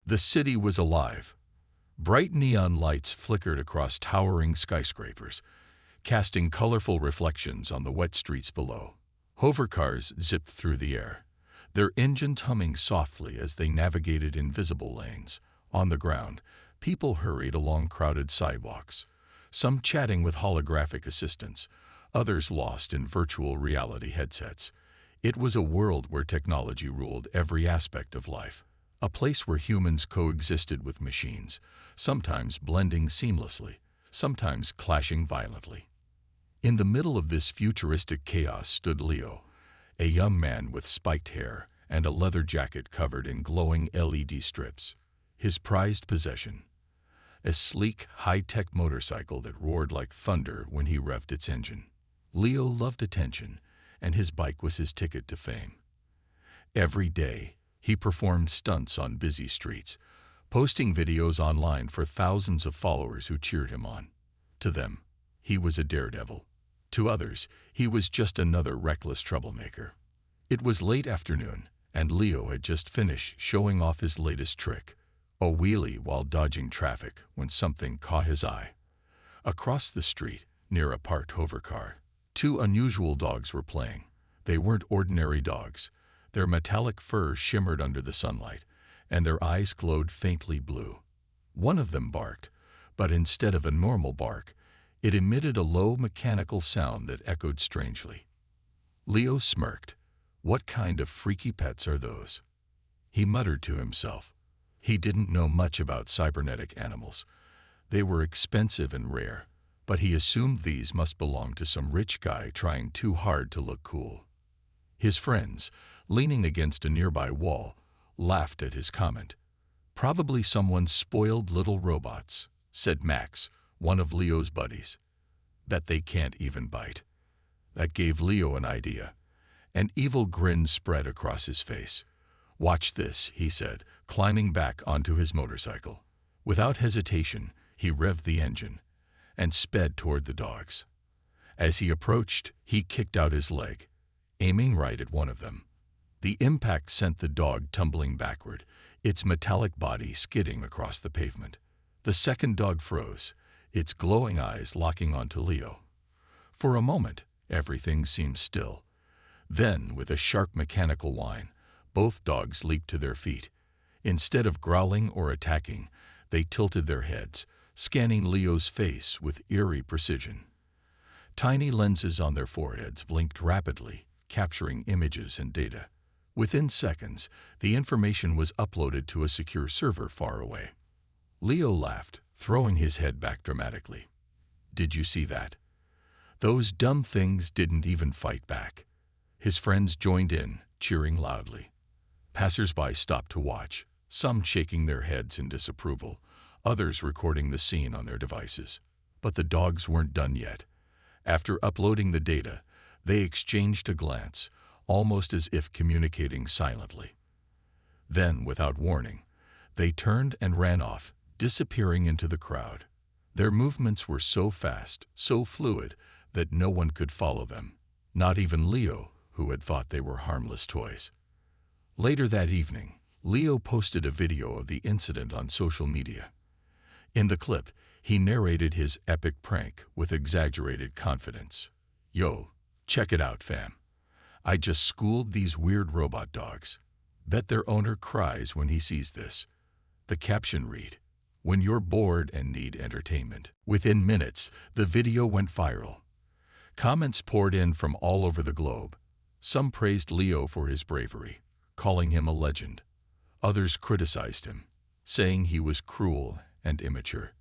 The city was alive. Bright neon lights flickered across towering skyscrapers, casting colorful reflections on the wet streets below. Hovercars zipped through the air, their engines humming softly as they navigated invisible lanes. On the ground, people hurried along crowded sidewalks, some chatting with holographic assistants, others lost in virtual reality headsets. It was a world where technology ruled every aspect of life, a place where humans coexisted with machines, sometimes blending seamlessly, sometimes clashing violently. In the middle of this futuristic chaos stood Leo, a young man with spiked hair and a leather jacket covered in glowing LED strips. His prized possession, a sleek, high-tech motorcycle that roared like thunder when he revved its engine. Leo loved attention, and his bike was his ticket to fame. Every day, he performed stunts on busy streets, posting videos online for thousands of followers who cheered him on. To them, he was a daredevil. To others, he was just another reckless troublemaker. It was late afternoon, and Leo had just finished showing off his latest trick, a wheelie while dodging traffic, when something caught his eye. Across the street, near a parked hovercar, two unusual dogs were playing. They weren't ordinary dogs. Their metallic fur shimmered under the sunlight, and their eyes glowed faintly blue. One of them barked, but instead of a normal bark, it emitted a low mechanical sound that echoed strangely. Leo smirked. What kind of freaky pets are those? He muttered to himself. He didn't know much about cybernetic animals. They were expensive and rare, but he assumed these must belong to some rich guy trying too hard to look cool. His friends, leaning against a nearby wall, laughed at his comment. "Probably someone's spoiled little robots," said Max, one of Leo's buddies. "Bet they can't even bite." That gave Leo an idea. An evil grin spread across his face. "Watch this," he said, climbing back onto his motorcycle. Without hesitation, he revved the engine and sped toward the dogs. As he approached, he kicked out his leg, aiming right at one of them. The impact sent the dog tumbling backward, its metallic body skidding across the pavement. The second dog froze, its glowing eyes locking onto Leo. For a moment, everything seemed still. Then, with a sharp mechanical whine, both dogs leaped to their feet. Instead of growling or attacking, they tilted their heads, scanning Leo's face with eerie precision. Tiny lenses on their foreheads blinked rapidly, capturing images and data. Within seconds, the information was uploaded to a secure server far away. Leo laughed, throwing his head back dramatically. "Did you see that? Those dumb things didn't even fight back." His friends joined in, cheering loudly. Passers-by stopped to watch, some shaking their heads in disapproval, others recording the scene on their devices. But the dogs weren't done yet. After uploading the data, they exchanged a glance, almost as if communicating silently. Then, without warning, they turned and ran off, disappearing into the crowd. Their movements were so fast, so fluid, that no one could follow them, not even Leo, who had thought they were harmless toys. Later that evening, Leo posted a video of the incident on social media. In the clip, he narrated his epic prank with exaggerated confidence. "Yo, check it out, fam. I just schooled these weird robot dogs. Bet their owner cries when he sees this." The caption read, "When you're bored and need entertainment." Within minutes, the video went viral. Comments poured in from all over the globe. Some praised Leo for his bravery, calling him a legend. Others criticized him, saying he was cruel and immature.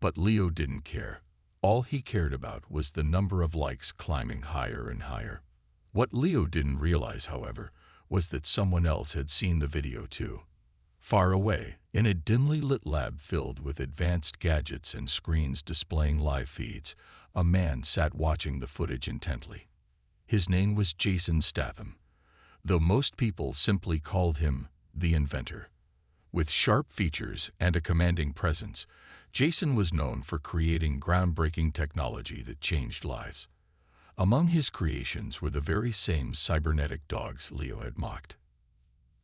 But Leo didn't care. All he cared about was the number of likes climbing higher and higher. What Leo didn't realize, however, was that someone else had seen the video too. Far away, in a dimly lit lab filled with advanced gadgets and screens displaying live feeds, a man sat watching the footage intently. His name was Jason Statham, though most people simply called him the inventor. With sharp features and a commanding presence, Jason was known for creating groundbreaking technology that changed lives. Among his creations were the very same cybernetic dogs Leo had mocked.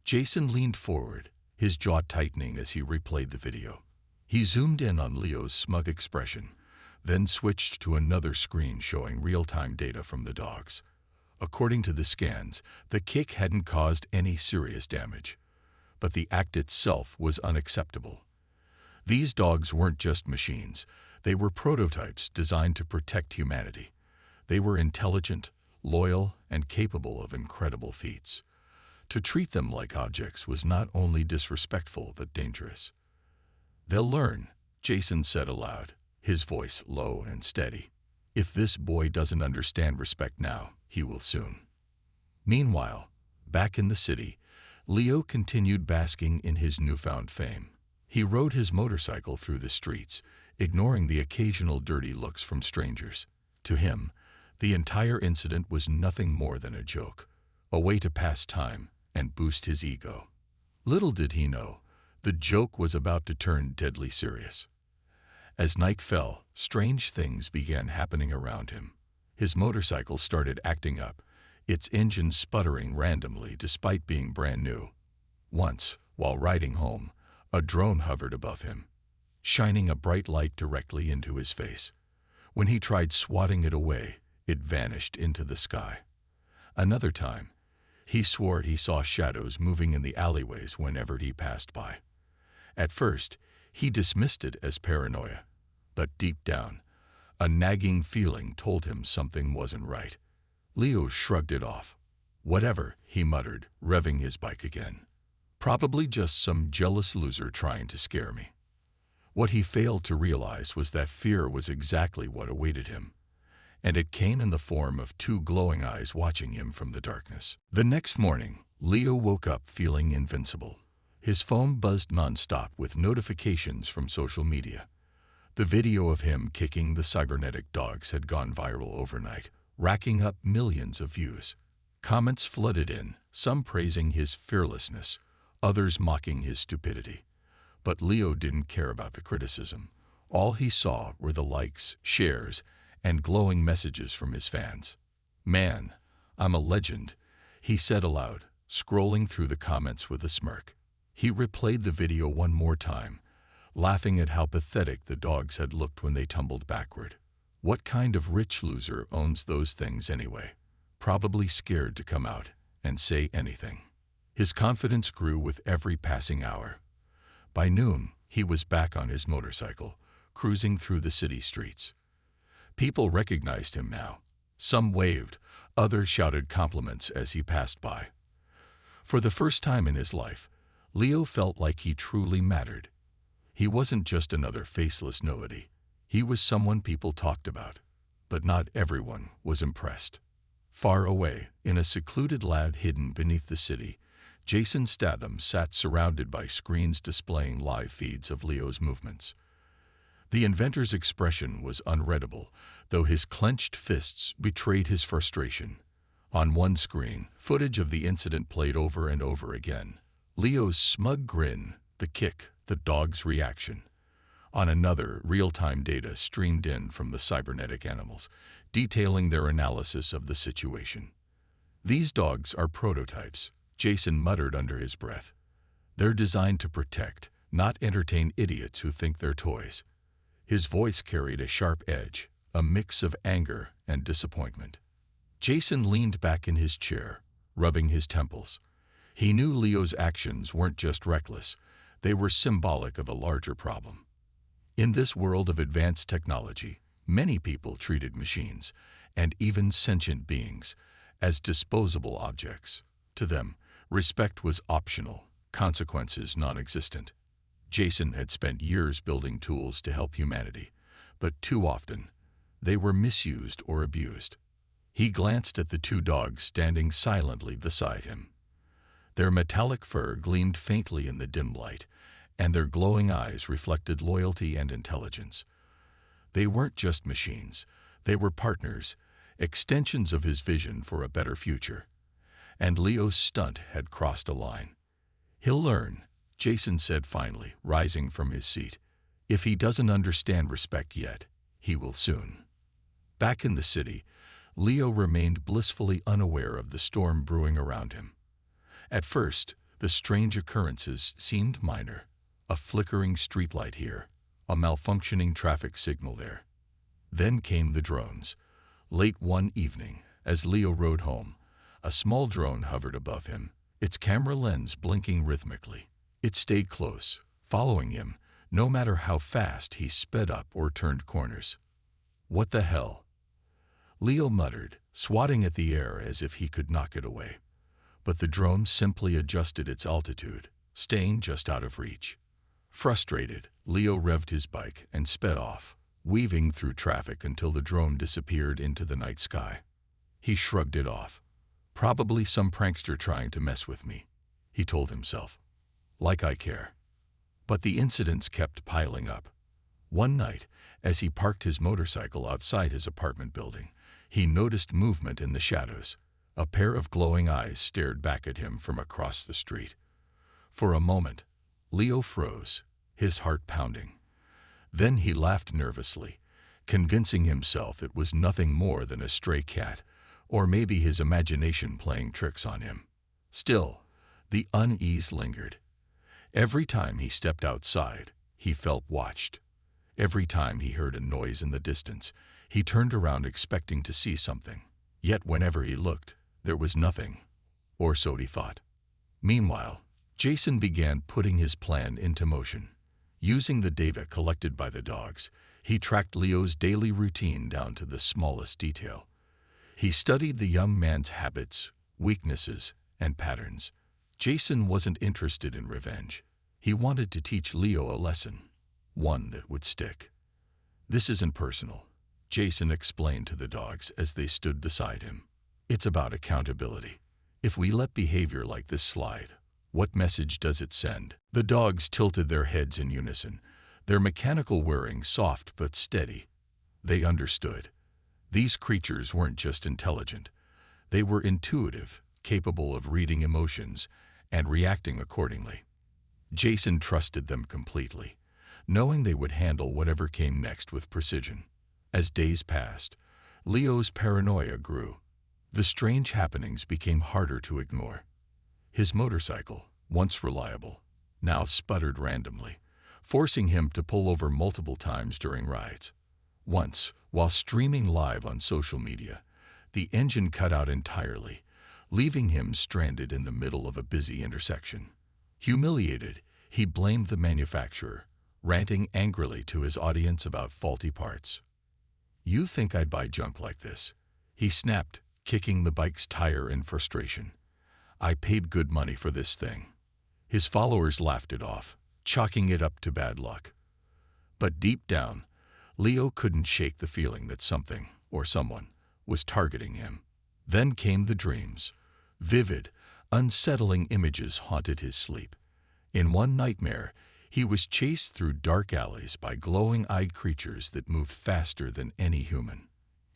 Jason leaned forward, his jaw tightening as he replayed the video. He zoomed in on Leo's smug expression, then switched to another screen showing real-time data from the dogs. According to the scans, the kick hadn't caused any serious damage, but the act itself was unacceptable. These dogs weren't just machines. They were prototypes designed to protect humanity. They were intelligent, loyal, and capable of incredible feats. To treat them like objects was not only disrespectful but dangerous. "They'll learn," Jason said aloud, his voice low and steady. "If this boy doesn't understand respect now, he will soon." Meanwhile, back in the city, Leo continued basking in his newfound fame. He rode his motorcycle through the streets, ignoring the occasional dirty looks from strangers. To him, the entire incident was nothing more than a joke, a way to pass time and boost his ego. Little did he know, the joke was about to turn deadly serious. As night fell, strange things began happening around him. His motorcycle started acting up, its engine sputtering randomly despite being brand new. Once, while riding home, a drone hovered above him, shining a bright light directly into his face. When he tried swatting it away, it vanished into the sky. Another time, he swore he saw shadows moving in the alleyways whenever he passed by. At first, he dismissed it as paranoia, but deep down, a nagging feeling told him something wasn't right. Leo shrugged it off. "Whatever," he muttered, revving his bike again. "Probably just some jealous loser trying to scare me." What he failed to realize was that fear was exactly what awaited him, and it came in the form of two glowing eyes watching him from the darkness. The next morning, Leo woke up feeling invincible. His phone buzzed nonstop with notifications from social media. The video of him kicking the cybernetic dogs had gone viral overnight, racking up millions of views. Comments flooded in, some praising his fearlessness, others mocking his stupidity. But Leo didn't care about the criticism. All he saw were the likes, shares, and glowing messages from his fans. "Man, I'm a legend," he said aloud, scrolling through the comments with a smirk. He replayed the video one more time, laughing at how pathetic the dogs had looked when they tumbled backward. What kind of rich loser owns those things anyway? Probably scared to come out and say anything. His confidence grew with every passing hour. By noon, he was back on his motorcycle, cruising through the city streets. People recognized him now. Some waved, others shouted compliments as he passed by. For the first time in his life, Leo felt like he truly mattered. He wasn't just another faceless nobody. He was someone people talked about, but not everyone was impressed. Far away, in a secluded lab hidden beneath the city, Jason Statham sat surrounded by screens displaying live feeds of Leo's movements. The inventor's expression was unreadable, though his clenched fists betrayed his frustration. On one screen, footage of the incident played over and over again. Leo's smug grin, the kick, the dog's reaction. On another, real-time data streamed in from the cybernetic animals, detailing their analysis of the situation. "These dogs are prototypes," Jason muttered under his breath. "They're designed to protect, not entertain idiots who think they're toys." His voice carried a sharp edge, a mix of anger and disappointment. Jason leaned back in his chair, rubbing his temples. He knew Leo's actions weren't just reckless, they were symbolic of a larger problem. In this world of advanced technology, many people treated machines, and even sentient beings, as disposable objects. To them, respect was optional, consequences non-existent. Jason had spent years building tools to help humanity, but too often, they were misused or abused. He glanced at the two dogs standing silently beside him. Their metallic fur gleamed faintly in the dim light, and their glowing eyes reflected loyalty and intelligence. They weren't just machines, they were partners, extensions of his vision for a better future. And Leo's stunt had crossed a line. "He'll learn," Jason said finally, rising from his seat. "If he doesn't understand respect yet, he will soon." Back in the city, Leo remained blissfully unaware of the storm brewing around him. At first, The strange occurrences seemed minor. A flickering streetlight here, a malfunctioning traffic signal there. Then came the drones. Late one evening, as Leo rode home, a small drone hovered above him, its camera lens blinking rhythmically. It stayed close, following him, no matter how fast he sped up or turned corners. "What the hell?" Leo muttered, swatting at the air as if he could knock it away. But the drone simply adjusted its altitude, staying just out of reach. Frustrated, Leo revved his bike and sped off, weaving through traffic until the drone disappeared into the night sky. He shrugged it off. "Probably some prankster trying to mess with me," he told himself. "Like I care." But the incidents kept piling up. One night, as he parked his motorcycle outside his apartment building, he noticed movement in the shadows. A pair of glowing eyes stared back at him from across the street. For a moment, Leo froze, his heart pounding. Then he laughed nervously, convincing himself it was nothing more than a stray cat, or maybe his imagination playing tricks on him. Still, the unease lingered. Every time he stepped outside, he felt watched. Every time he heard a noise in the distance, he turned around expecting to see something. Yet whenever he looked, there was nothing, or so he thought. Meanwhile, Jason began putting his plan into motion. Using the data collected by the dogs, he tracked Leo's daily routine down to the smallest detail. He studied the young man's habits, weaknesses, and patterns. Jason wasn't interested in revenge. He wanted to teach Leo a lesson, one that would stick. "This isn't personal," Jason explained to the dogs as they stood beside him. "It's about accountability. If we let behavior like this slide, what message does it send?" The dogs tilted their heads in unison, their mechanical whirring soft but steady. They understood. These creatures weren't just intelligent. They were intuitive, capable of reading emotions and reacting accordingly. Jason trusted them completely, knowing they would handle whatever came next with precision. As days passed, Leo's paranoia grew. The strange happenings became harder to ignore. His motorcycle, once reliable, now sputtered randomly, forcing him to pull over multiple times during rides. Once, while streaming live on social media, the engine cut out entirely, leaving him stranded in the middle of a busy intersection. Humiliated, he blamed the manufacturer, ranting angrily to his audience about faulty parts. "You think I'd buy junk like this?" he snapped, kicking the bike's tire in frustration. "I paid good money for this thing." His followers laughed it off, chalking it up to bad luck. But deep down, Leo couldn't shake the feeling that something, or someone, was targeting him. Then came the dreams. Vivid, unsettling images haunted his sleep. In one nightmare, he was chased through dark alleys by glowing-eyed creatures that moved faster than any human.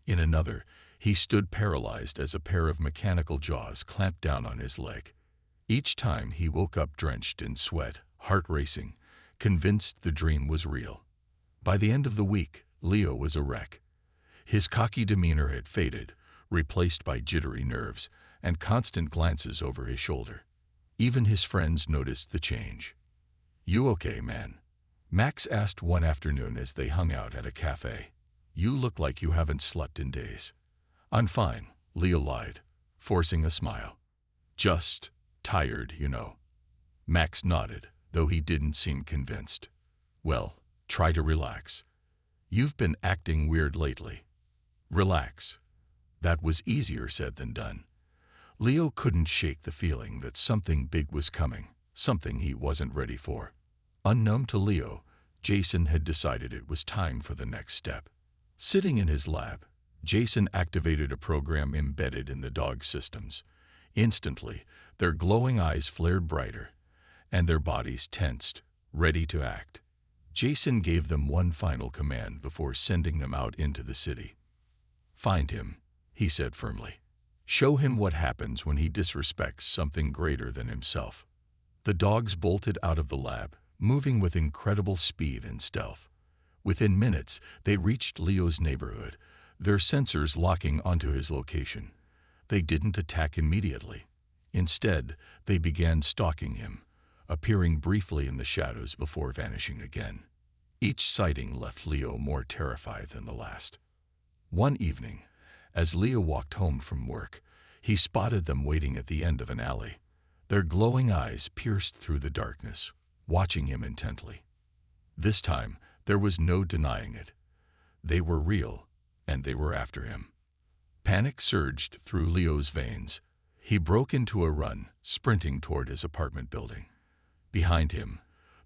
In another, he stood paralyzed as a pair of mechanical jaws clamped down on his leg. Each time he woke up drenched in sweat, heart racing, convinced the dream was real. By the end of the week, Leo was a wreck. His cocky demeanor had faded, replaced by jittery nerves and constant glances over his shoulder. Even his friends noticed the change. "You okay, man?" Max asked one afternoon as they hung out at a cafe. "You look like you haven't slept in days." "I'm fine," Leo lied, forcing a smile. "Just tired, you know." Max nodded, though he didn't seem convinced. "Well, try to relax. You've been acting weird lately." Relax. That was easier said than done. Leo couldn't shake the feeling that something big was coming, something he wasn't ready for. Unknown to Leo, Jason had decided it was time for the next step. Sitting in his lab, Jason activated a program embedded in the dog's systems. Instantly, their glowing eyes flared brighter, and their bodies tensed, ready to act. Jason gave them one final command before sending them out into the city. "Find him," he said firmly. "Show him what happens when he disrespects something greater than himself." The dogs bolted out of the lab, moving with incredible speed and stealth. Within minutes, they reached Leo's neighborhood, their sensors locking onto his location. They didn't attack immediately. Instead, they began stalking him, appearing briefly in the shadows before vanishing again. Each sighting left Leo more terrified than the last. One evening, as Leo walked home from work, he spotted them waiting at the end of an alley. Their glowing eyes pierced through the darkness, watching him intently. This time, there was no denying it. They were real, and they were after him. Panic surged through Leo's veins. He broke into a run, sprinting toward his apartment building. Behind him,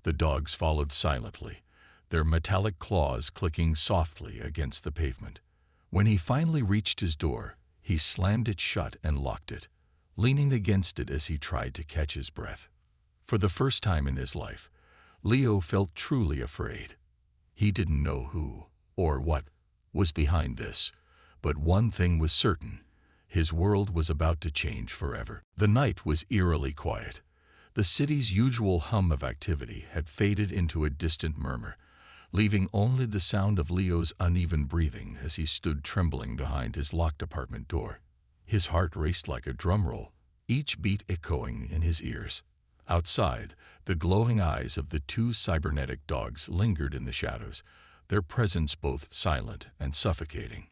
the dogs followed silently, their metallic claws clicking softly against the pavement. When he finally reached his door, he slammed it shut and locked it, leaning against it as he tried to catch his breath. For the first time in his life, Leo felt truly afraid. He didn't know who or what was behind this, but one thing was certain: his world was about to change forever. The night was eerily quiet. The city's usual hum of activity had faded into a distant murmur, leaving only the sound of Leo's uneven breathing as he stood trembling behind his locked apartment door. His heart raced like a drum roll, each beat echoing in his ears. Outside, the glowing eyes of the two cybernetic dogs lingered in the shadows, their presence both silent and suffocating.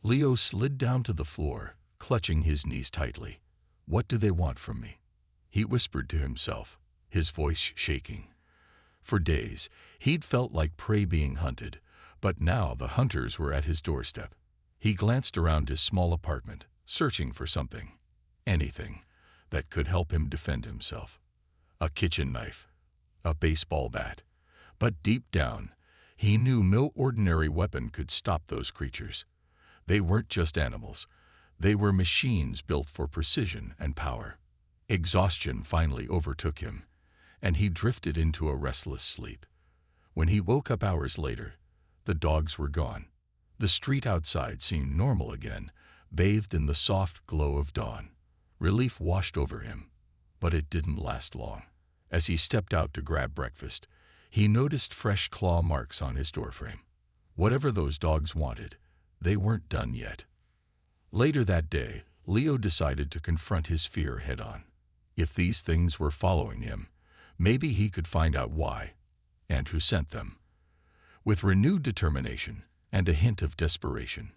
Leo slid down to the floor, clutching his knees tightly. "What do they want from me?" he whispered to himself, his voice shaking. For days, he'd felt like prey being hunted, but now the hunters were at his doorstep. He glanced around his small apartment, searching for something, anything, that could help him defend himself. A kitchen knife, a baseball bat. But deep down, he knew no ordinary weapon could stop those creatures. They weren't just animals. They were machines built for precision and power. Exhaustion finally overtook him, and he drifted into a restless sleep. When he woke up hours later, the dogs were gone. The street outside seemed normal again, bathed in the soft glow of dawn. Relief washed over him, but it didn't last long. As he stepped out to grab breakfast, he noticed fresh claw marks on his doorframe. Whatever those dogs wanted, they weren't done yet. Later that day, Leo decided to confront his fear head-on. If these things were following him, maybe he could find out why and who sent them. With renewed determination and a hint of desperation,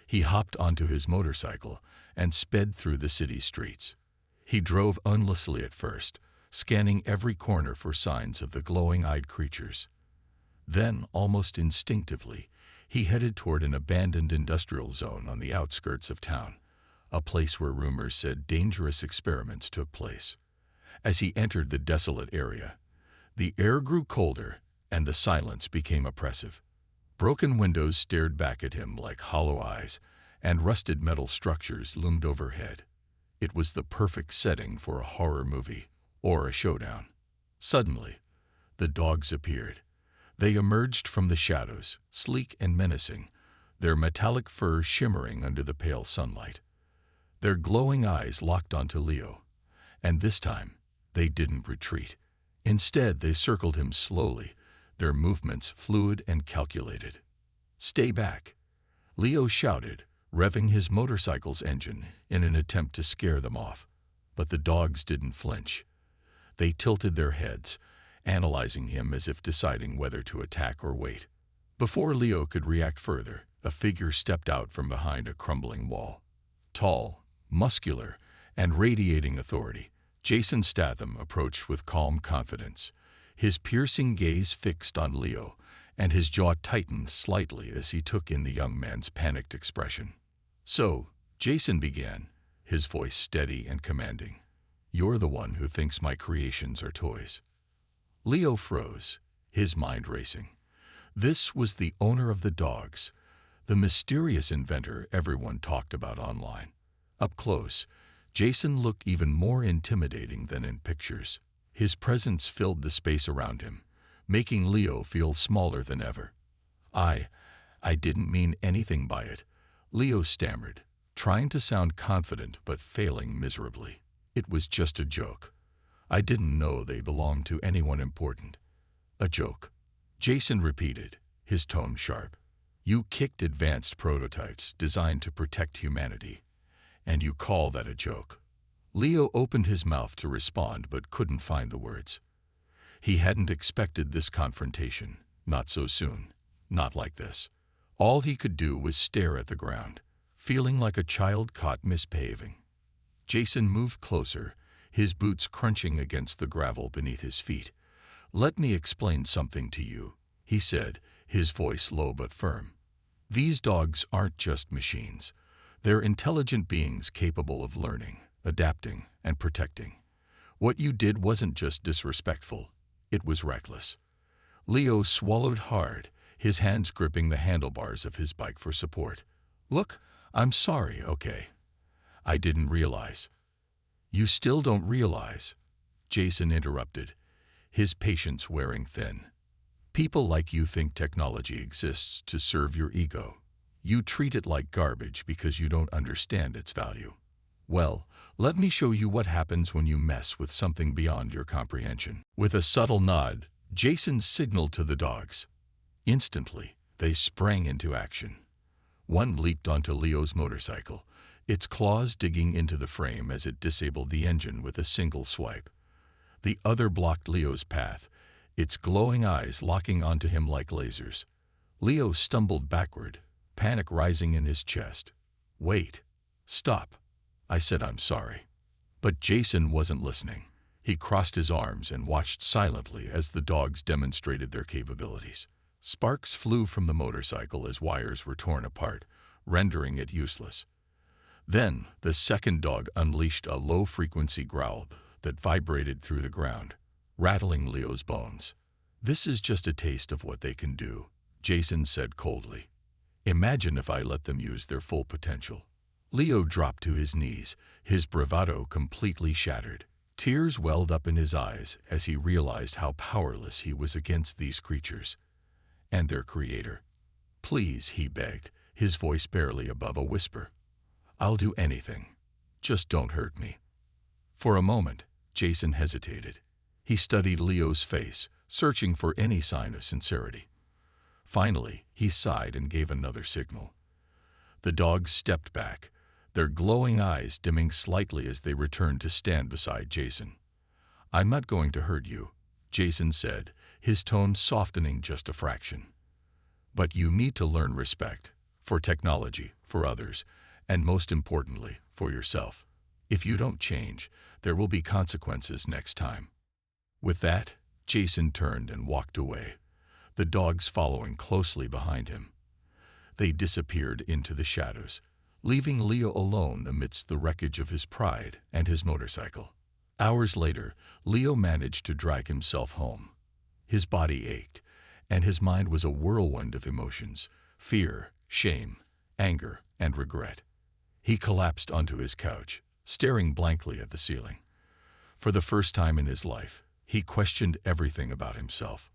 he hopped onto his motorcycle and sped through the city streets. He drove aimlessly at first, scanning every corner for signs of the glowing-eyed creatures. Then, almost instinctively, he headed toward an abandoned industrial zone on the outskirts of town, a place where rumors said dangerous experiments took place. As he entered the desolate area, the air grew colder and the silence became oppressive. Broken windows stared back at him like hollow eyes, and rusted metal structures loomed overhead. It was the perfect setting for a horror movie or a showdown. Suddenly, the dogs appeared. They emerged from the shadows, sleek and menacing, their metallic fur shimmering under the pale sunlight. Their glowing eyes locked onto Leo, and this time, they didn't retreat. Instead, they circled him slowly, their movements fluid and calculated. "Stay back," Leo shouted, revving his motorcycle's engine in an attempt to scare them off. But the dogs didn't flinch. They tilted their heads, analyzing him as if deciding whether to attack or wait. Before Leo could react further, a figure stepped out from behind a crumbling wall. Tall, muscular, and radiating authority, Jason Statham approached with calm confidence, his piercing gaze fixed on Leo, and his jaw tightened slightly as he took in the young man's panicked expression. "So," Jason began, his voice steady and commanding, "you're the one who thinks my creations are toys." Leo froze, his mind racing. This was the owner of the dogs, the mysterious inventor everyone talked about online. Up close, Jason looked even more intimidating than in pictures. His presence filled the space around him, making Leo feel smaller than ever. I didn't mean anything by it," Leo stammered, trying to sound confident but failing miserably. "It was just a joke. I didn't know they belonged to anyone important." "A joke," Jason repeated, his tone sharp. "You kicked advanced prototypes designed to protect humanity, and you call that a joke? Leo opened his mouth to respond but couldn't find the words. He hadn't expected this confrontation, not so soon, not like this. All he could do was stare at the ground, feeling like a child caught misbehaving. Jason moved closer, his boots crunching against the gravel beneath his feet. "Let me explain something to you," he said, his voice low but firm. "These dogs aren't just machines. They're intelligent beings capable of learning, adapting, and protecting. What you did wasn't just disrespectful, it was reckless." Leo swallowed hard, his hands gripping the handlebars of his bike for support. "Look, I'm sorry, okay? I didn't realize." "You still don't realize," Jason interrupted, his patience wearing thin. "People like you think technology exists to serve your ego. You treat it like garbage because you don't understand its value. Well, let me show you what happens when you mess with something beyond your comprehension." With a subtle nod, Jason signaled to the dogs. Instantly, they sprang into action. One leaped onto Leo's motorcycle, its claws digging into the frame as it disabled the engine with a single swipe. The other blocked Leo's path, its glowing eyes locking onto him like lasers. Leo stumbled backward, panic rising in his chest. "Wait. Stop. I said I'm sorry." But Jason wasn't listening. He crossed his arms and watched silently as the dogs demonstrated their capabilities. Sparks flew from the motorcycle as wires were torn apart, rendering it useless. Then, the second dog unleashed a low-frequency growl that vibrated through the ground, rattling Leo's bones. "This is just a taste of what they can do," Jason said coldly. "Imagine if I let them use their full potential." Leo dropped to his knees, his bravado completely shattered. Tears welled up in his eyes as he realized how powerless he was against these creatures and their creator. "Please," he begged, his voice barely above a whisper. "I'll do anything. Just don't hurt me." For a moment, Jason hesitated. He studied Leo's face, searching for any sign of sincerity. Finally, he sighed and gave another signal. The dogs stepped back, their glowing eyes dimming slightly as they returned to stand beside Jason. "I'm not going to hurt you," Jason said, his tone softening just a fraction. "But you need to learn respect, for technology, for others, and most importantly, for yourself. If you don't change, there will be consequences next time." With that, Jason turned and walked away, the dogs following closely behind him. They disappeared into the shadows, leaving Leo alone amidst the wreckage of his pride and his motorcycle. Hours later, Leo managed to drag himself home. His body ached, and his mind was a whirlwind of emotions: fear, shame, anger, and regret. He collapsed onto his couch, staring blankly at the ceiling. For the first time in his life, he questioned everything about himself.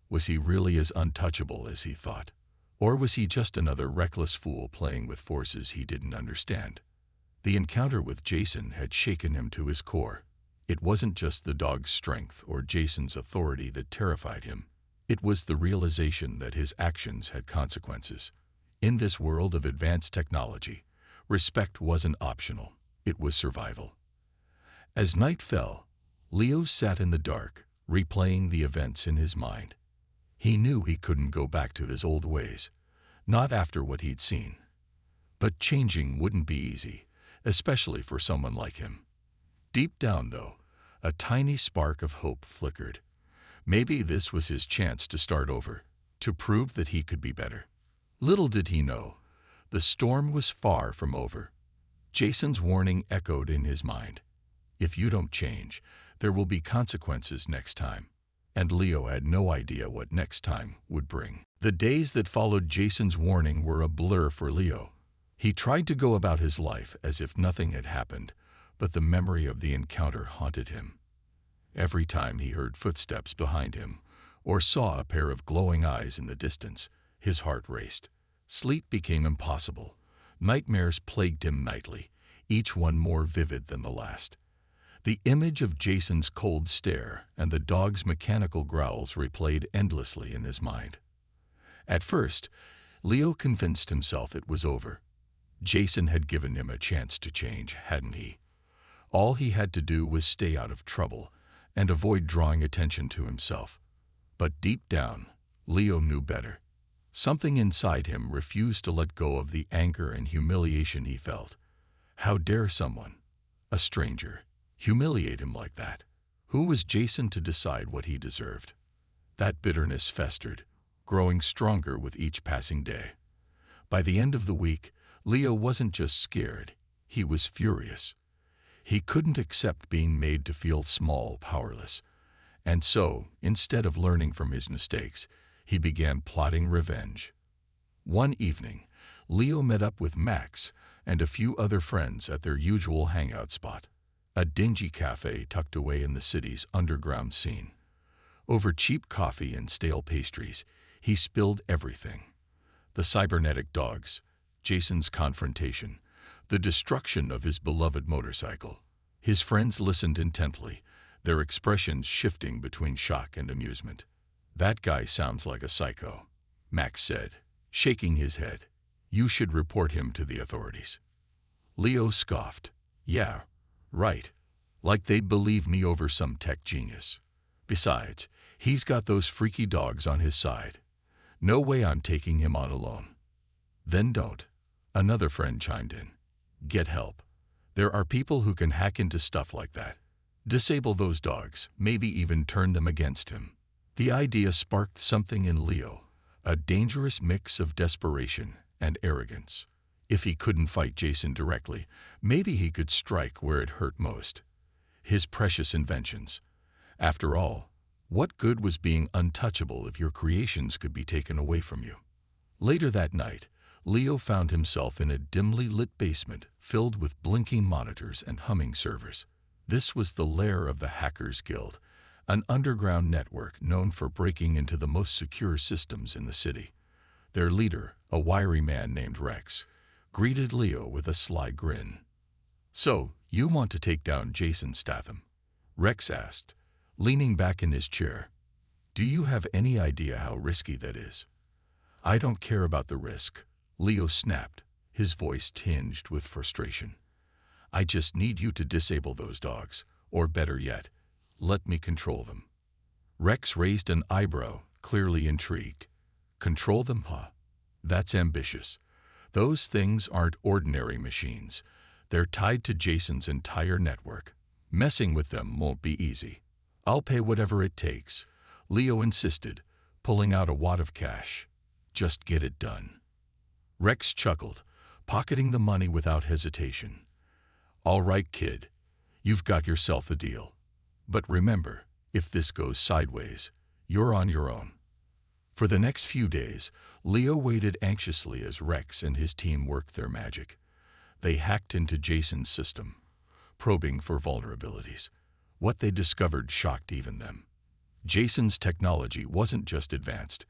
Was he really as untouchable as he thought? Or was he just another reckless fool playing with forces he didn't understand? The encounter with Jason had shaken him to his core. It wasn't just the dog's strength or Jason's authority that terrified him. It was the realization that his actions had consequences. In this world of advanced technology, respect wasn't optional, it was survival. As night fell, Leo sat in the dark, replaying the events in his mind. He knew he couldn't go back to his old ways, not after what he'd seen. But changing wouldn't be easy, especially for someone like him. Deep down, though, a tiny spark of hope flickered. Maybe this was his chance to start over, to prove that he could be better. Little did he know, the storm was far from over. Jason's warning echoed in his mind. If you don't change, there will be consequences next time. And Leo had no idea what next time would bring. The days that followed Jason's warning were a blur for Leo. He tried to go about his life as if nothing had happened, but the memory of the encounter haunted him. Every time he heard footsteps behind him, or saw a pair of glowing eyes in the distance, his heart raced. Sleep became impossible. Nightmares plagued him nightly, each one more vivid than the last. The image of Jason's cold stare and the dog's mechanical growls replayed endlessly in his mind. At first, Leo convinced himself it was over. Jason had given him a chance to change, hadn't he? All he had to do was stay out of trouble and avoid drawing attention to himself. But deep down, Leo knew better. Something inside him refused to let go of the anger and humiliation he felt. How dare someone, a stranger, humiliate him like that? Who was Jason to decide what he deserved? That bitterness festered, growing stronger with each passing day. By the end of the week, Leo wasn't just scared, he was furious. He couldn't accept being made to feel small, powerless. And so, instead of learning from his mistakes, he began plotting revenge. One evening, Leo met up with Max and a few other friends at their usual hangout spot, a dingy cafe tucked away in the city's underground scene. Over cheap coffee and stale pastries, he spilled everything. The cybernetic dogs, Jason's confrontation, the destruction of his beloved motorcycle. His friends listened intently, their expressions shifting between shock and amusement. "That guy sounds like a psycho," Max said, shaking his head. "You should report him to the authorities." Leo scoffed. "Yeah, right. Like they'd believe me over some tech genius. Besides, he's got those freaky dogs on his side. No way I'm taking him on alone." "Then don't," another friend chimed in. "Get help. There are people who can hack into stuff like that. Disable those dogs, maybe even turn them against him." The idea sparked something in Leo, a dangerous mix of desperation and arrogance. If he couldn't fight Jason directly, maybe he could strike where it hurt most. His precious inventions. After all, what good was being untouchable if your creations could be taken away from you? Later that night, Leo found himself in a dimly lit basement filled with blinking monitors and humming servers. This was the lair of the Hackers Guild, an underground network known for breaking into the most secure systems in the city. Their leader, a wiry man named Rex, greeted Leo with a sly grin. "So, you want to take down Jason Statham?" Rex asked, leaning back in his chair. "Do you have any idea how risky that is?" "I don't care about the risk," Leo snapped, his voice tinged with frustration. "I just need you to disable those dogs, or better yet, let me control them." Rex raised an eyebrow, clearly intrigued. "Control them, huh? That's ambitious. Those things aren't ordinary machines. They're tied to Jason's entire network. Messing with them won't be easy." "I'll pay whatever it takes," Leo insisted, pulling out a wad of cash. "Just get it done." Rex chuckled, pocketing the money without hesitation. "All right, kid. You've got yourself a deal. But remember, if this goes sideways, you're on your own." For the next few days, Leo waited anxiously as Rex and his team worked their magic. They hacked into Jason's system, probing for vulnerabilities. What they discovered shocked even them. Jason's technology wasn't just advanced,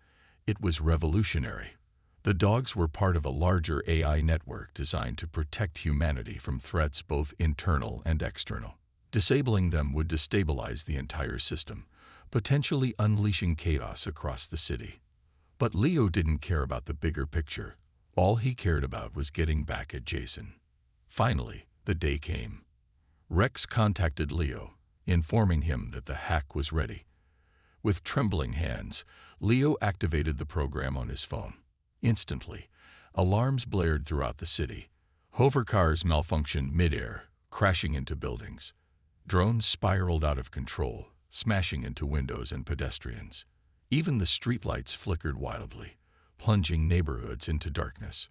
it was revolutionary. The dogs were part of a larger AI network designed to protect humanity from threats both internal and external. Disabling them would destabilize the entire system, potentially unleashing chaos across the city. But Leo didn't care about the bigger picture. All he cared about was getting back at Jason. Finally, the day came. Rex contacted Leo, informing him that the hack was ready. With trembling hands, Leo activated the program on his phone. Instantly, alarms blared throughout the city. Hovercars malfunctioned mid-air, crashing into buildings. Drones spiraled out of control, smashing into windows and pedestrians. Even the streetlights flickered wildly, plunging neighborhoods into darkness.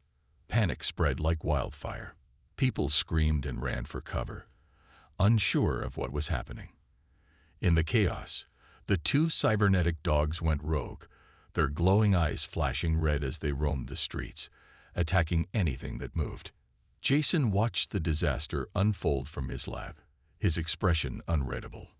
Panic spread like wildfire. People screamed and ran for cover, unsure of what was happening. In the chaos, the two cybernetic dogs went rogue, their glowing eyes flashing red as they roamed the streets, attacking anything that moved. Jason watched the disaster unfold from his lab, his expression unreadable.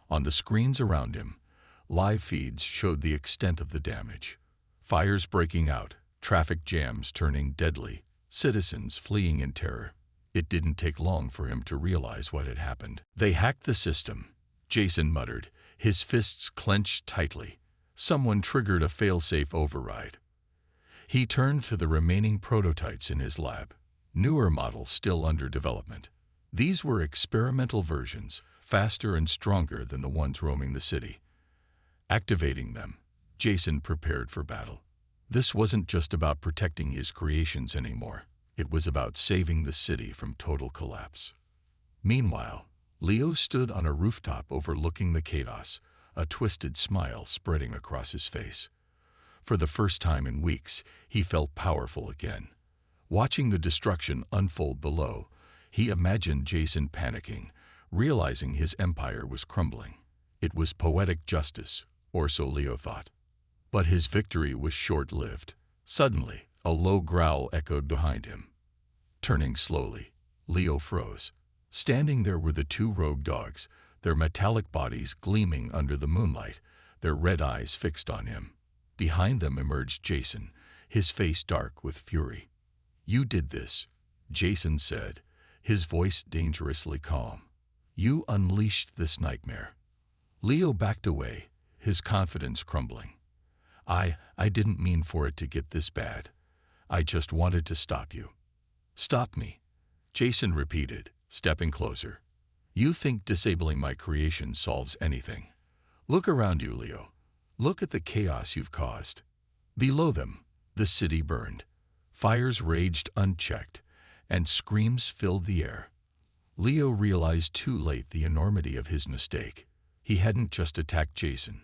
On the screens around him, live feeds showed the extent of the damage. Fires breaking out, traffic jams turning deadly, citizens fleeing in terror. It didn't take long for him to realize what had happened. "They hacked the system," Jason muttered, his fists clenched tightly. Someone triggered a fail-safe override. He turned to the remaining prototypes in his lab, newer models still under development. These were experimental versions, faster and stronger than the ones roaming the city. Activating them, Jason prepared for battle. This wasn't just about protecting his creations anymore. It was about saving the city from total collapse. Meanwhile, Leo stood on a rooftop overlooking the chaos, a twisted smile spreading across his face. For the first time in weeks, he felt powerful again. Watching the destruction unfold below, he imagined Jason panicking, realizing his empire was crumbling. It was poetic justice, or so Leo thought. But his victory was short-lived. Suddenly, a low growl echoed behind him. Turning slowly, Leo froze. Standing there were the two rogue dogs, their metallic bodies gleaming under the moonlight, their red eyes fixed on him. Behind them emerged Jason, his face dark with fury. "You did this," Jason said, his voice dangerously calm. "You unleashed this nightmare." Leo backed away, his confidence crumbling. I didn't mean for it to get this bad. I just wanted to stop you." "Stop me," Jason repeated, stepping closer. "You think disabling my creation solves anything? Look around you, Leo. Look at the chaos you've caused." Below them, the city burned. Fires raged unchecked, and screams filled the air. Leo realized too late the enormity of his mistake. He hadn't just attacked Jason.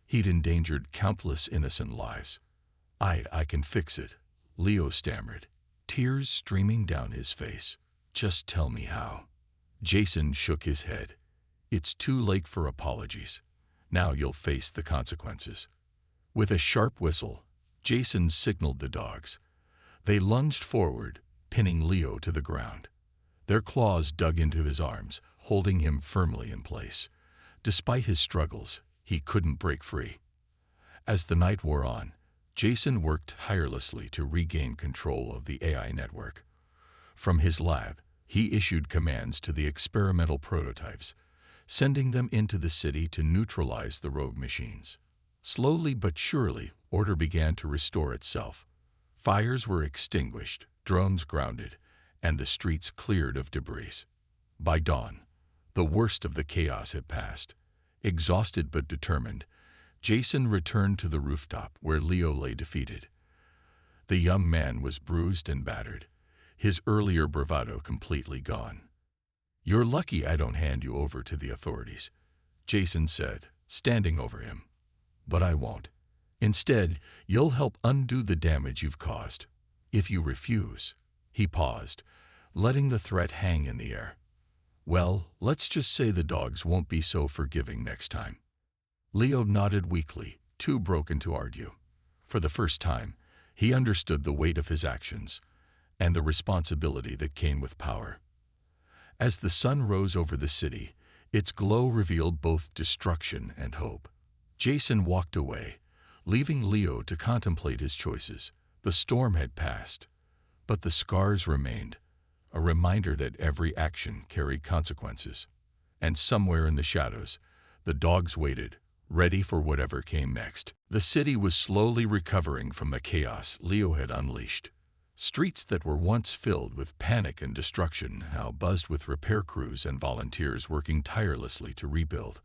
He'd endangered countless innocent lives. I can fix it," Leo stammered, tears streaming down his face. "Just tell me how." Jason shook his head. "It's too late for apologies. Now you'll face the consequences." With a sharp whistle, Jason signaled the dogs. They lunged forward, pinning Leo to the ground. Their claws dug into his arms, holding him firmly in place. Despite his struggles, he couldn't break free. As the night wore on, Jason worked tirelessly to regain control of the AI network. From his lab, he issued commands to the experimental prototypes, sending them into the city to neutralize the rogue machines. Slowly but surely, order began to restore itself. Fires were extinguished, drones grounded, and the streets cleared of debris. By dawn, the worst of the chaos had passed. Exhausted but determined, Jason returned to the rooftop where Leo lay defeated. The young man was bruised and battered, his earlier bravado completely gone. "You're lucky I don't hand you over to the authorities," Jason said, standing over him. "But I won't. Instead, you'll help undo the damage you've caused. If you refuse." He paused, letting the threat hang in the air. "Well, let's just say the dogs won't be so forgiving next time." Leo nodded weakly, too broken to argue. For the first time, he understood the weight of his actions and the responsibility that came with power. As the sun rose over the city, its glow revealed both destruction and hope. Jason walked away, leaving Leo to contemplate his choices. The storm had passed, but the scars remained, a reminder that every action carried consequences. And somewhere in the shadows, the dogs waited, ready for whatever came next. The city was slowly recovering from the chaos Leo had unleashed. Streets that were once filled with panic and destruction now buzzed with repair crews and volunteers working tirelessly to rebuild.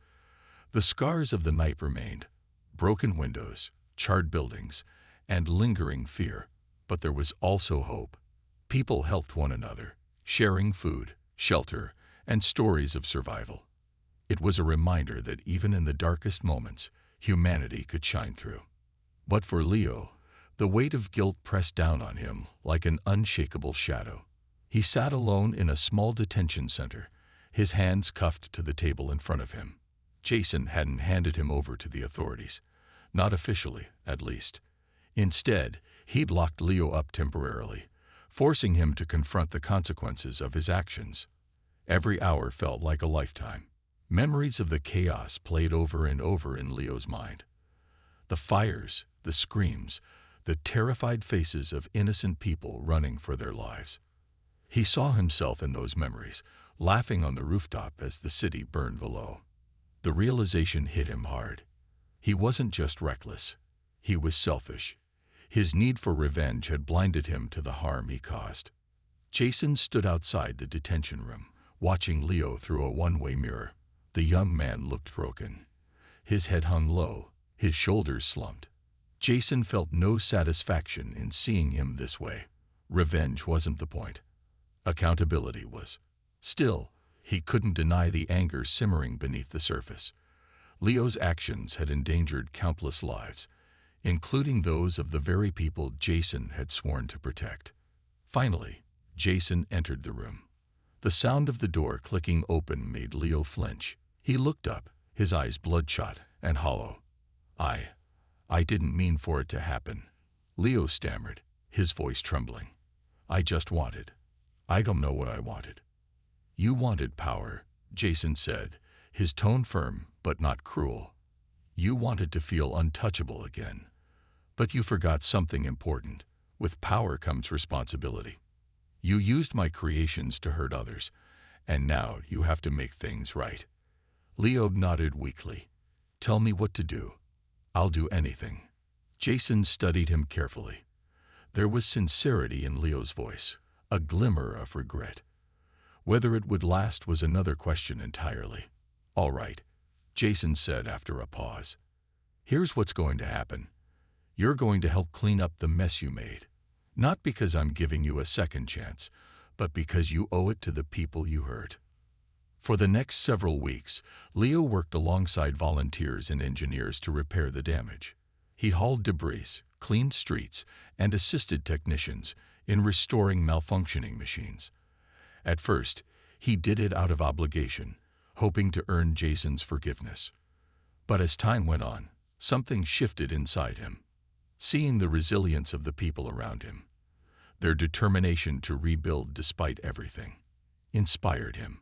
The scars of the night remained: broken windows, charred buildings, and lingering fear. But there was also hope. People helped one another, sharing food, shelter, and stories of survival. It was a reminder that even in the darkest moments, humanity could shine through. But for Leo, the weight of guilt pressed down on him like an unshakable shadow. He sat alone in a small detention center, his hands cuffed to the table in front of him. Jason hadn't handed him over to the authorities, not officially, at least. Instead, he'd locked Leo up temporarily, forcing him to confront the consequences of his actions. Every hour felt like a lifetime. Memories of the chaos played over and over in Leo's mind. The fires, the screams, the terrified faces of innocent people running for their lives. He saw himself in those memories, laughing on the rooftop as the city burned below. The realization hit him hard. He wasn't just reckless. He was selfish. His need for revenge had blinded him to the harm he caused. Jason stood outside the detention room, watching Leo through a one-way mirror. The young man looked broken. His head hung low, his shoulders slumped. Jason felt no satisfaction in seeing him this way. Revenge wasn't the point. Accountability was. Still, he couldn't deny the anger simmering beneath the surface. Leo's actions had endangered countless lives, including those of the very people Jason had sworn to protect. Finally, Jason entered the room. The sound of the door clicking open made Leo flinch. He looked up, his eyes bloodshot and hollow. I didn't mean for it to happen," Leo stammered, his voice trembling. I don't know what I wanted." "You wanted power," Jason said, his tone firm but not cruel. "You wanted to feel untouchable again. But you forgot something important. With power comes responsibility. You used my creations to hurt others, and now you have to make things right." Leo nodded weakly. "Tell me what to do. I'll do anything." Jason studied him carefully. There was sincerity in Leo's voice, a glimmer of regret. Whether it would last was another question entirely. "All right," Jason said after a pause. "Here's what's going to happen. You're going to help clean up the mess you made. Not because I'm giving you a second chance, but because you owe it to the people you hurt." For the next several weeks, Leo worked alongside volunteers and engineers to repair the damage. He hauled debris, cleaned streets, and assisted technicians in restoring malfunctioning machines. At first, he did it out of obligation, hoping to earn Jason's forgiveness. But as time went on, something shifted inside him. Seeing the resilience of the people around him, their determination to rebuild despite everything, inspired him.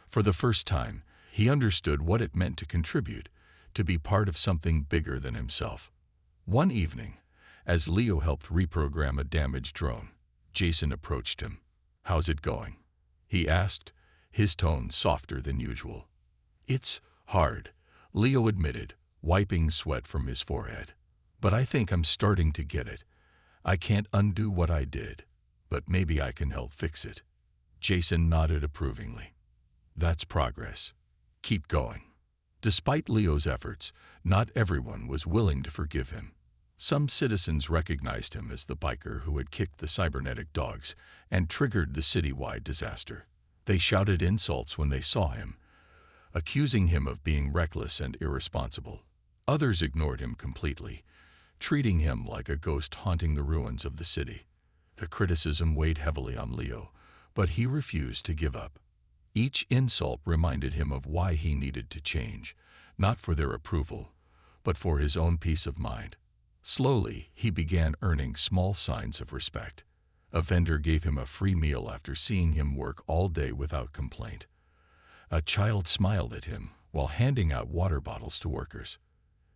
For the first time, he understood what it meant to contribute, to be part of something bigger than himself. One evening, as Leo helped reprogram a damaged drone, Jason approached him. "How's it going?" he asked, his tone softer than usual. "It's hard," Leo admitted, wiping sweat from his forehead. "But I think I'm starting to get it. I can't undo what I did, but maybe I can help fix it." Jason nodded approvingly. "That's progress. Keep going." Despite Leo's efforts, not everyone was willing to forgive him. Some citizens recognized him as the biker who had kicked the cybernetic dogs and triggered the citywide disaster. They shouted insults when they saw him, accusing him of being reckless and irresponsible. Others ignored him completely, treating him like a ghost haunting the ruins of the city. The criticism weighed heavily on Leo, but he refused to give up. Each insult reminded him of why he needed to change, not for their approval, but for his own peace of mind. Slowly, he began earning small signs of respect. A vendor gave him a free meal after seeing him work all day without complaint. A child smiled at him while handing out water bottles to workers.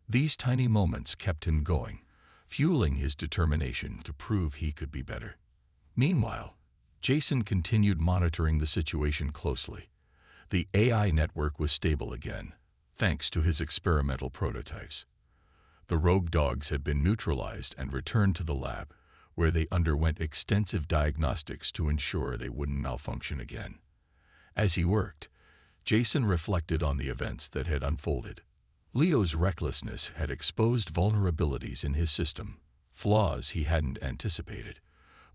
These tiny moments kept him going, fueling his determination to prove he could be better. Meanwhile, Jason continued monitoring the situation closely. The AI network was stable again, thanks to his experimental prototypes. The rogue dogs had been neutralized and returned to the lab, where they underwent extensive diagnostics to ensure they wouldn't malfunction again. As he worked, Jason reflected on the events that had unfolded. Leo's recklessness had exposed vulnerabilities in his system, flaws he hadn't anticipated,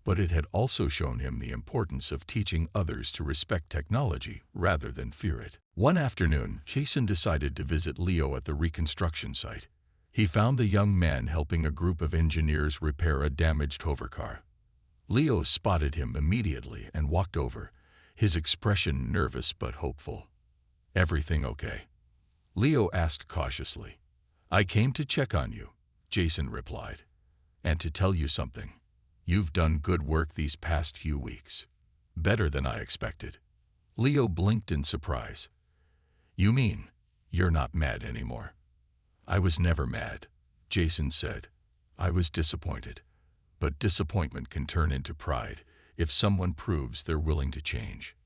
but it had also shown him the importance of teaching others to respect technology rather than fear it. One afternoon, Jason decided to visit Leo at the reconstruction site. He found the young man helping a group of engineers repair a damaged hovercar. Leo spotted him immediately and walked over, his expression nervous but hopeful. "Everything okay?" Leo asked cautiously. "I came to check on you," Jason replied, "and to tell you something. You've done good work these past few weeks. Better than I expected." Leo blinked in surprise. "You mean you're not mad anymore?" "I was never mad," Jason said. "I was disappointed. But disappointment can turn into pride if someone proves they're willing to change."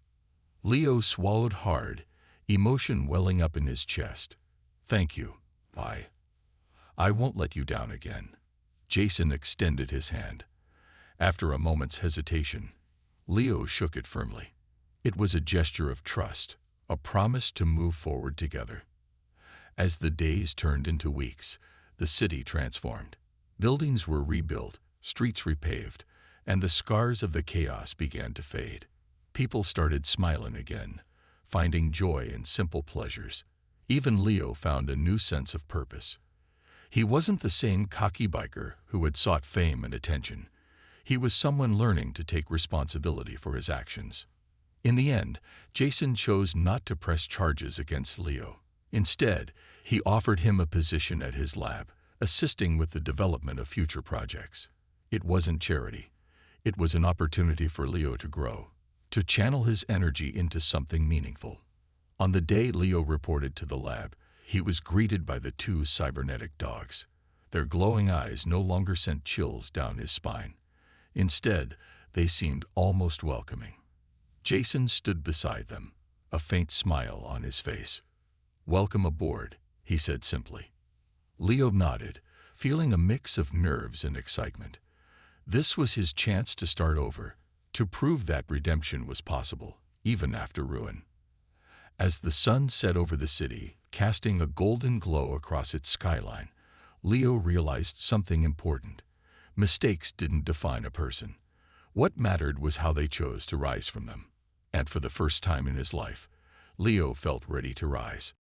Leo swallowed hard, emotion welling up in his chest. "Thank you. I won't let you down again." Jason extended his hand. After a moment's hesitation, Leo shook it firmly. It was a gesture of trust, a promise to move forward together. As the days turned into weeks, the city transformed. Buildings were rebuilt, streets repaved, and the scars of the chaos began to fade. People started smiling again, finding joy in simple pleasures. Even Leo found a new sense of purpose. He wasn't the same cocky biker who had sought fame and attention. He was someone learning to take responsibility for his actions. In the end, Jason chose not to press charges against Leo. Instead, he offered him a position at his lab, assisting with the development of future projects. It wasn't charity. It was an opportunity for Leo to grow, to channel his energy into something meaningful. On the day Leo reported to the lab, he was greeted by the two cybernetic dogs. Their glowing eyes no longer sent chills down his spine. Instead, they seemed almost welcoming. Jason stood beside them, a faint smile on his face. "Welcome aboard," he said simply. Leo nodded, feeling a mix of nerves and excitement. This was his chance to start over, to prove that redemption was possible, even after ruin. As the sun set over the city, casting a golden glow across its skyline, Leo realized something important. Mistakes didn't define a person. What mattered was how they chose to rise from them. And for the first time in his life, Leo felt ready to rise.